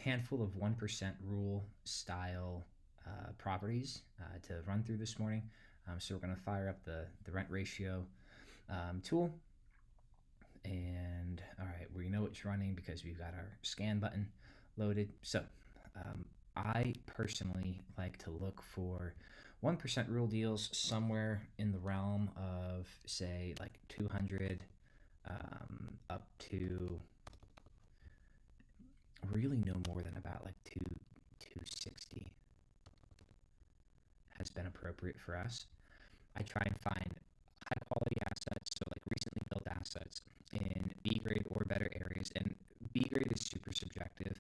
handful of 1% rule style properties to run through this morning. So we're going to fire up the rent ratio tool. And all right, we know it's running because we've got our scan button loaded. So I personally like to look for 1% rule deals somewhere in the realm of, say, like 200 up to really no more than about like 260 has been appropriate for us. I try and find high quality assets, so like recently built assets in B grade or better areas. And B grade is super subjective.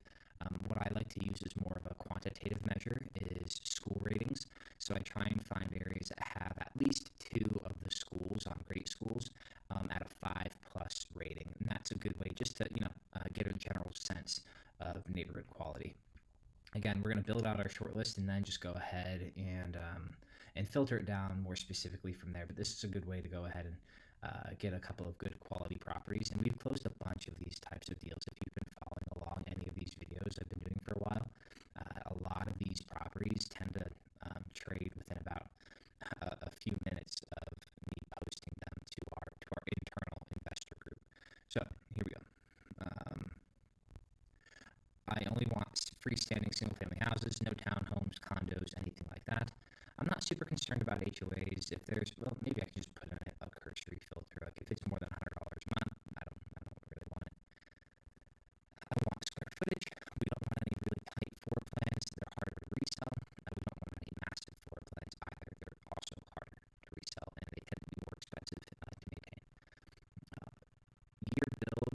What I like to use is more of a quantitative measure is school ratings. So I try and find areas that have at least two of the schools on great schools at a 5+ rating, and that's a good way just to get a general sense of neighborhood quality. Again, we're going to build out our short list and then just go ahead and filter it down more specifically from there. But this is a good way to go ahead and get a couple of good quality properties. And we've closed a bunch of these types of deals. If you've been following along any of these videos I've been doing for a while, a lot of these properties tend to trade within about a few minutes of me posting them to our internal investor group. So here we go. I only want freestanding single-family houses, no townhomes, condos, anything like that. I'm not super concerned about HOAs. If there's, well, maybe I can just put in a cursory filter. Like if it's more than $100 a month, I don't really want it. I want square footage. We don't want any really tight floor plans. They're harder to resell. We don't want any massive floor plans either. They're also harder to resell, and they tend to be more expensive to maintain. Year build.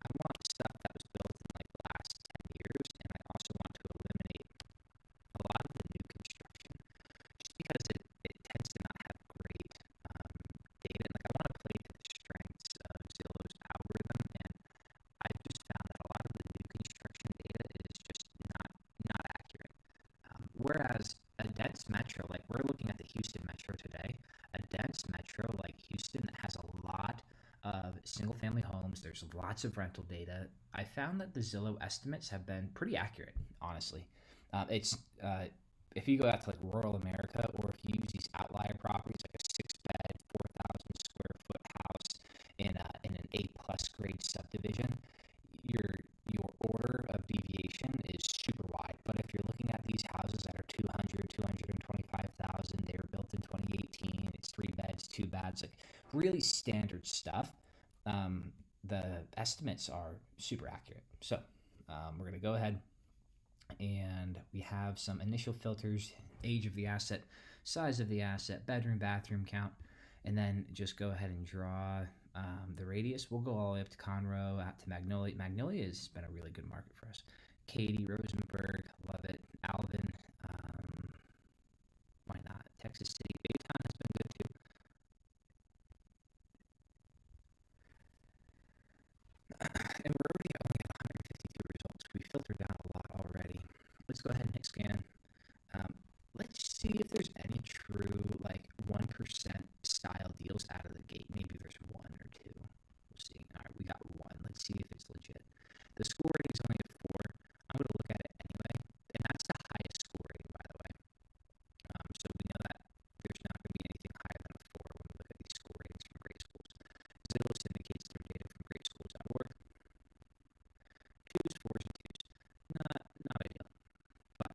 I want stuff that was built in like the last 10 years, and I also want to eliminate a lot of the new construction just because it tends to not have great data. Like I want to play to the strengths of Zillow's algorithm, and I've just found that a lot of the new construction data is just not accurate. Whereas a dense metro, like we're looking at the Houston metro today, a dense metro like Houston that has a lot of single family homes, there's lots of rental data. I found that the Zillow estimates have been pretty accurate, honestly. It's if you go out to like rural America, or if you use these outlier properties like a 6-bed, 4,000 square foot house in an A+ grade subdivision, your order of deviation is super wide. But if you're looking at these houses that are 200, 225,000, they were built in 2018, it's 3 beds, 2 baths, like really standard stuff, the estimates are super accurate. So we're going to go ahead and we have some initial filters: age of the asset, size of the asset, bedroom, bathroom count, and then just go ahead and draw the radius. We'll go all the way up to Conroe, out to Magnolia. Magnolia has been a really good market for us. Katy, Rosenberg, love it. Alvin, why not? Texas City, Baytown has been good too. And we're already only at 152 results. We filtered down a lot already. Let's go ahead and hit scan. Let's see if there's any true like 1% style deals out of the gate. Maybe there's one or two. We'll see. All right, we got one. Let's see if it's legit. The school rating is only a 4. I'm going to look at it anyway, and that's the highest school rating, by the way. So we know that there's not going to be anything higher than a 4 when we look at these school ratings from great schools. Zillow syndicates their data from greatschools.org. 2s, 4s, and 2s. Not ideal. But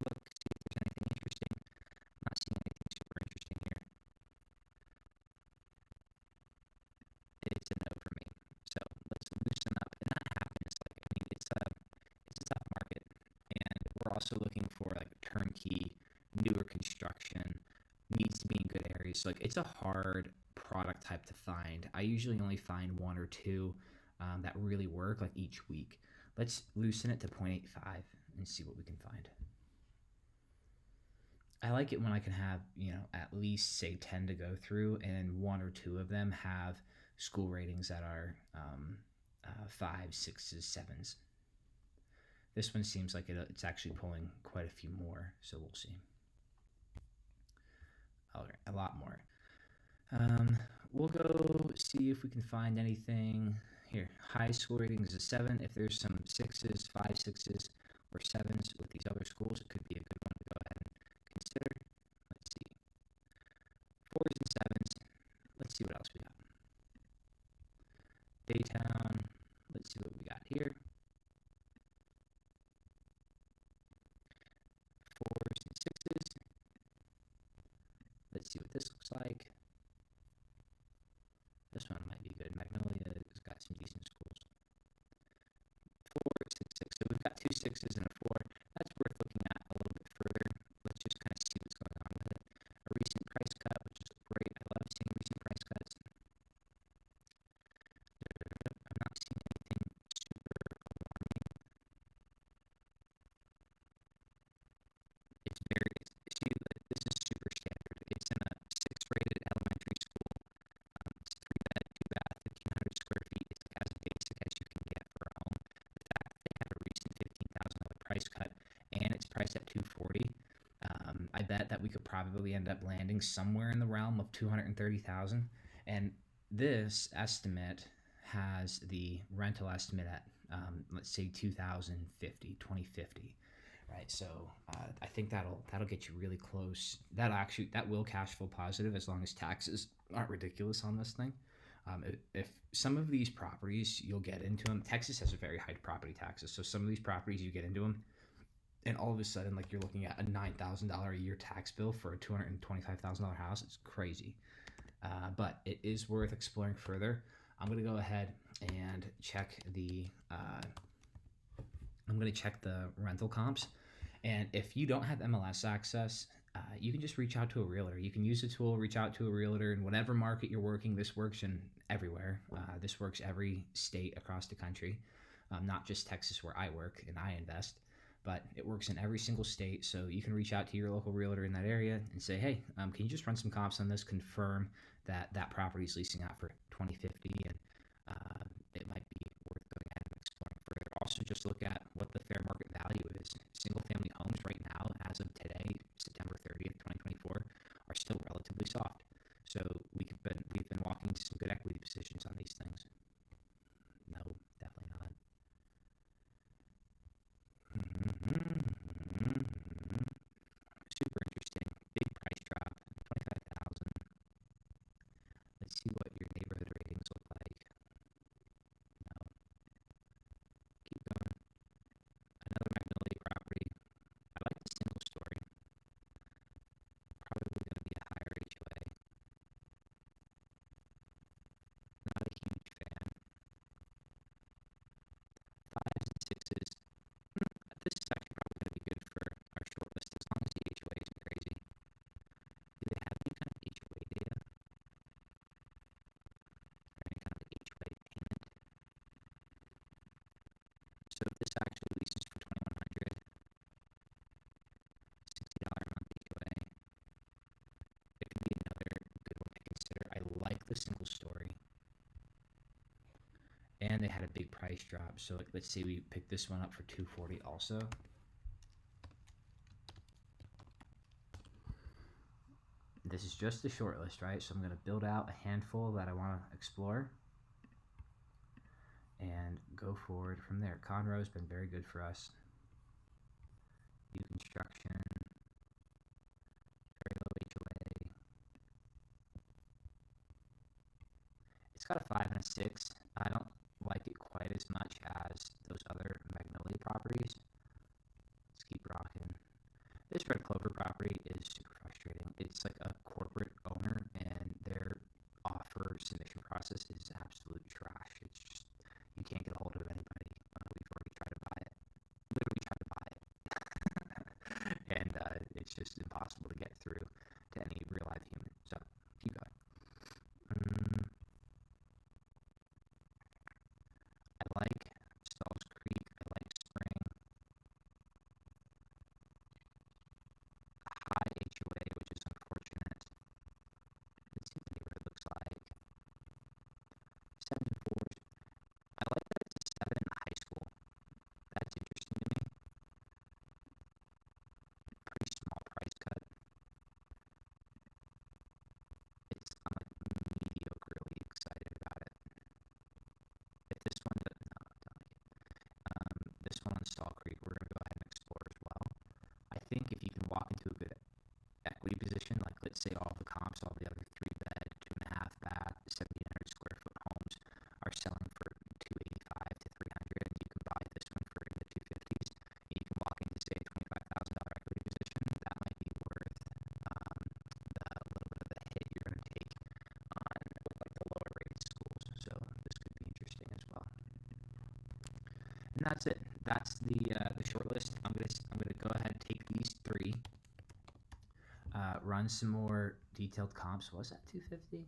look, see if there's anything interesting. I'm not seeing anything super interesting here. It's a no for me. So let's loosen up, and that happens. Like I mean, it's a tough market, and we're also looking for like turnkey, newer construction, needs to be in good areas. So like it's a hard product type to find. I usually only find 1 or 2 that really work like each week. Let's loosen it to 0.85 and see what we can find. I like it when I can have, at least say 10 to go through, and 1 or 2 of them have school ratings that are 5s, 6s, 7s. This one seems like it's actually pulling quite a few more, so we'll see. All right, a lot more. We'll go see if we can find anything here. High school rating is a 7. If there's some 6s, 5 6s, or 7s with these other schools, it could be a good one to go ahead and consider. Let's see. 4s and 7s. Let's see what else we got. Daytown. Let's see what we got here. 4s and 6s. Let's see what this looks like. This one might be good. Magnolia has got some decent schools. 4, 6, 6. So we've got 2 6s and a 4. That's worth looking at a little bit further. Let's just kind of see what's going on with it. A recent price cut, which is great. I love seeing recent price cuts. I'm not seeing anything super alarming. It's very, see, this is super standard. It's in a 6-rated elementary school. It's 3-bed, 2-bath, 1,500 square feet. It's like as basic as you can get for a home. The fact that they have a recent $15,000 price cut and it's priced at $240,000. I bet that we could probably end up landing somewhere in the realm of $230,000. And this estimate has the rental estimate at let's say 2050, right? So I think that'll get you really close. That will cash flow positive as long as taxes aren't ridiculous on this thing. If some of these properties you'll get into them, Texas has a very high property taxes, so some of these properties you get into them, and all of a sudden, like, you're looking at a $9,000 a year tax bill for a $225,000 house. It's crazy, but it is worth exploring further. I'm gonna go ahead and check the rental comps, and if you don't have MLS access, you can just reach out to a realtor. You can use the tool, reach out to a realtor in whatever market you're working. This works in everywhere. This works every state across the country, not just Texas where I work and I invest, but it works in every single state. So you can reach out to your local realtor in that area and say, hey, can you just run some comps on this, confirm that that property is leasing out for 2050, and it might be worth going ahead and exploring further. Also, just look at what the fair market value is. Single-family homes right now, as of today, September 30th, 2024, are still relatively soft. So we've been walking into some good equity positions on these things. No, definitely not. Super interesting. Big price drop, 25,000. Let's see what your neighborhood ratings look like. No. Keep going. Another Magnolia property. I like the single story. Probably going to be a higher HOA. Not a huge fan. 5s and 6s. This is actually probably going to be good for our short list as long as the HOA isn't crazy. Do they have any kind of HOA data? Or any kind of HOA payment? So if this actually leases for $2,100, $60 a month HOA, it could be another good one to consider. I like the single story. And they had a big price drop. So let's say we pick this one up for $240 also. This is just the short list, right? So I'm going to build out a handful that I want to explore and go forward from there. Conroe's been very good for us. New construction, very low HOA. It's got a 5 and a 6. I don't like it quite as much as those other Magnolia properties. Let's keep rocking. This Red Clover property is super frustrating. It's like a corporate owner, and their offer submission process is absolute trash. It's just, you can't get a hold of anybody. We've already tried to buy it. Literally tried to buy it. And it's just impossible to get through to any real live human. So, keep going. I like Stalls Creek. I like Spring. High HOA, which is unfortunate. Let's see what the neighborhood looks like. 7s and 4s. I like that it's a 7 in the high school. That's interesting to me. Pretty small price cut. say all the comps, all the other 3-bed, 2.5 bath, 1,700 square foot homes are selling for 285 to 300. You can buy this one for in the 250s. And you can walk into say a $25,000 equity position. That might be worth the little bit of the hit you're going to take on with like the lower rated schools. So this could be interesting as well. And that's it. That's the short list. I'm gonna go ahead and take these three. Run some more detailed comps. Was that 250?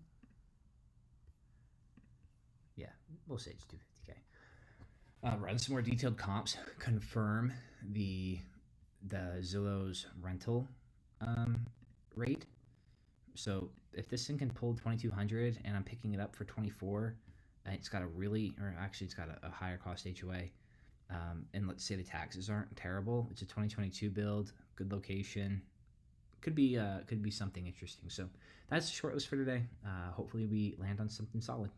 Yeah, we'll say it's 250K. Run some more detailed comps. Confirm the Zillow's rental rate. So if this thing can pull 2,200 and I'm picking it up for 24, and it's got it's got a higher cost HOA. And let's say the taxes aren't terrible. It's a 2022 build, good location. Could be something interesting. So that's the short list for today. Hopefully we land on something solid.